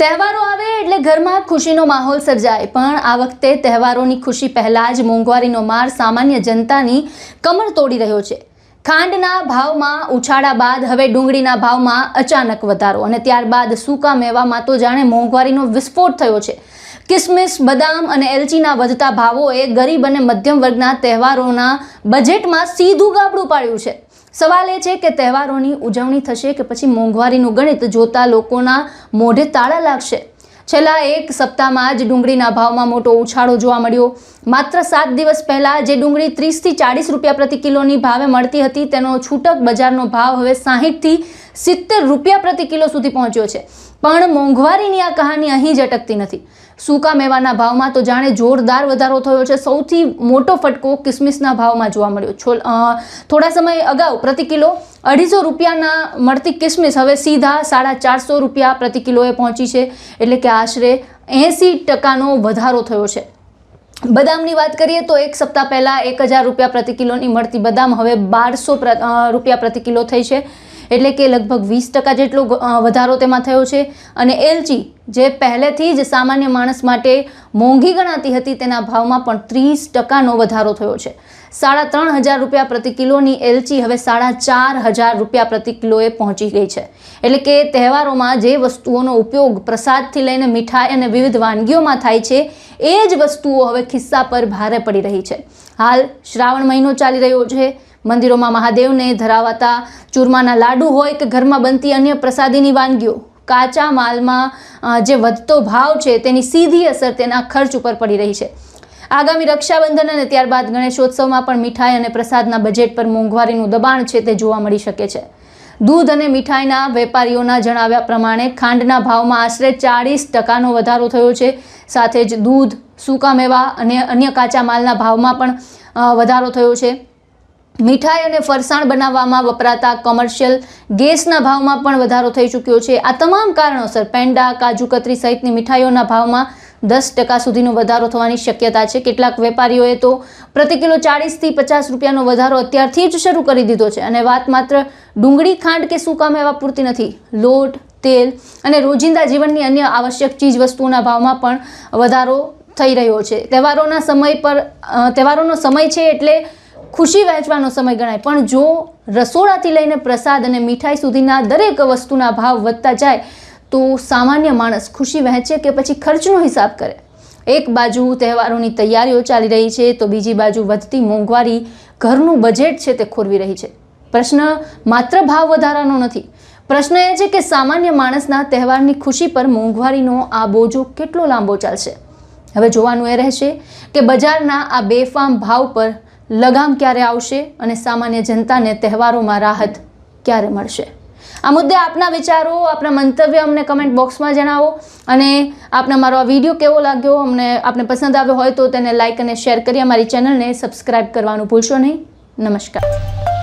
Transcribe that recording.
તહેવારો આવે એટલે ઘરમાં ખુશીનો માહોલ સર્જાય, પણ આ વખતે તહેવારોની ખુશી પહેલાં જ મોંઘવારીનો માર સામાન્ય જનતાની કમર તોડી રહ્યો છે। ખાંડના ભાવમાં ઉછાળા બાદ હવે ડુંગળીના ભાવમાં અચાનક વધારો અને ત્યારબાદ સૂકા મેવામાં તો જાણે મોંઘવારીનો વિસ્ફોટ થયો છે। કિસમિસ, બદામ અને એલચીના વધતા ભાવોએ ગરીબ અને મધ્યમ વર્ગના તહેવારોના બજેટમાં સીધું ગાબડું પાડ્યું છે। સવાલ એ છે કે તહેવારોની ઉજવણી થશે કે પછી મોંઘવારીનું ગણિત જોતા લોકોના મોઢે તાળા લાગશે। છેલ્લા એક સપ્તાહમાં જ ડુંગળીના ભાવમાં મોટો ઉછાળો જોવા મળ્યો। માત્ર 7 દિવસ પહેલાં જે ડુંગળી 30 થી 40 રૂપિયા પ્રતિ કિલોની ભાવે મળતી હતી તેનો છૂટક બજારનો ભાવ હવે 60 થી 70 રૂપિયા પ્રતિ કિલો સુધી પહોંચ્યો છે। પણ મોંઘવારીની આ કહાની અહીં જ અટકતી નથી। સૂકા મેવાના ભાવમાં તો જાણે જોરદાર વધારો થયો છે। સૌથી મોટો ફટકો કિસમિસના ભાવમાં જોવા મળ્યો। થોડા સમય અગાઉ પ્રતિ કિલો 250 રૂપિયાના મળતી કિસમિસ હવે સીધા 450 રૂપિયા પ્રતિ કિલોએ પહોંચી છે, એટલે કે આશરે 80% વધારો થયો છે। બદામની વાત કરીએ તો એક સપ્તાહ પહેલાં 1000 રૂપિયા પ્રતિ કિલોની મળતી બદામ હવે 1200 રૂપિયા પ્રતિ કિલો થઈ છે, એટલે કે લગભગ 20% જેટલો વધારો તેમાં થયો છે। અને એલચી જે પહેલેથી જ સામાન્ય માણસ માટે મોંઘી ગણાતી હતી તેના ભાવમાં પણ 30%નો વધારો થયો છે। 3500 રૂપિયા પ્રતિ કિલોની એલચી હવે 4500 રૂપિયા પ્રતિ કિલોએ પહોંચી ગઈ છે, એટલે કે તહેવારોમાં જે વસ્તુઓનો ઉપયોગ પ્રસાદથી લઈને મીઠાઈ અને વિવિધ વાનગીઓમાં થાય છે એ જ વસ્તુઓ હવે ખિસ્સા પર ભારે પડી રહી છે। હાલ શ્રાવણ મહિનો ચાલી રહ્યો છે। મંદિરોમાં મહાદેવને ધરાવાતા ચૂરમાના લાડુ હોય કે ઘરમાં બનતી અન્ય પ્રસાદીની વાનગીઓ, કાચા માલમાં જે વધતો ભાવ છે તેની સીધી અસર તેના ખર્ચ ઉપર પડી રહી છે। આગામી રક્ષાબંધન અને ત્યારબાદ ગણેશોત્સવમાં પણ મીઠાઈ અને પ્રસાદના બજેટ પર મોંઘવારીનું દબાણ છે તે જોવા મળી શકે છે। દૂધ અને મીઠાઈના વેપારીઓના જણાવ્યા પ્રમાણે ખાંડના ભાવમાં આશરે 40%નો વધારો થયો છે। સાથે જ દૂધ, સૂકા મેવા અને અન્ય કાચા માલના ભાવમાં પણ વધારો થયો છે। મીઠાઈ અને ફરસાણ બનાવવામાં વપરાતા કોમર્શિયલ ગેસના ભાવમાં પણ વધારો થઈ ચૂક્યો છે। આ તમામ કારણોસર પેંડા, કાજુ કતરી સહિતની મીઠાઈઓના ભાવમાં 10% સુધીનો વધારો થવાની શક્યતા છે। કેટલાક વેપારીઓએ તો પ્રતિ કિલો 40 થી 50 રૂપિયાનો વધારો અત્યારથી જ શરૂ કરી દીધો છે। અને વાત માત્ર ડુંગળી, ખાંડ કે સૂકા મેવા પૂરતી નથી। લોટ, તેલ અને રોજિંદા જીવનની અન્ય આવશ્યક ચીજ વસ્તુઓના ભાવમાં પણ વધારો થઈ રહ્યો છે। તહેવારોનો સમય છે એટલે ખુશી વહેંચવાનો સમય ગણાય, પણ જો રસોડાથી લઈને પ્રસાદ અને મીઠાઈ સુધીના દરેક વસ્તુના ભાવ વધતા જાય તો સામાન્ય માણસ ખુશી વહેંચે કે પછી ખર્ચનો હિસાબ કરે? એક બાજુ તહેવારોની તૈયારીઓ ચાલી રહી છે તો બીજી બાજુ વધતી મોંઘવારી ઘરનું બજેટ છે તે ખોરવી રહી છે। પ્રશ્ન માત્ર ભાવ વધારાનો નથી, પ્રશ્ન એ છે કે સામાન્ય માણસના તહેવારની ખુશી પર મોંઘવારીનો આ બોજો કેટલો લાંબો ચાલશે? હવે જોવાનું એ રહેશે કે બજારના આ બેફામ ભાવ પર લગામ ક્યારે આવશે અને સામાન્ય જનતાને તહેવારોમાં રાહત ક્યારે મળશે? આ મુદ્દે આપના વિચારો, આપના મંતવ્ય અમને કમેન્ટ બોક્સમાં જણાવો। અને આપને મારો આ વિડીયો કેવો લાગ્યો, આપને પસંદ આવ્યો હોય તો તેને લાઇક અને શેર કરી અમારી ચેનલને સબસ્ક્રાઈબ કરવાનું ભૂલશો નહીં। નમસ્કાર।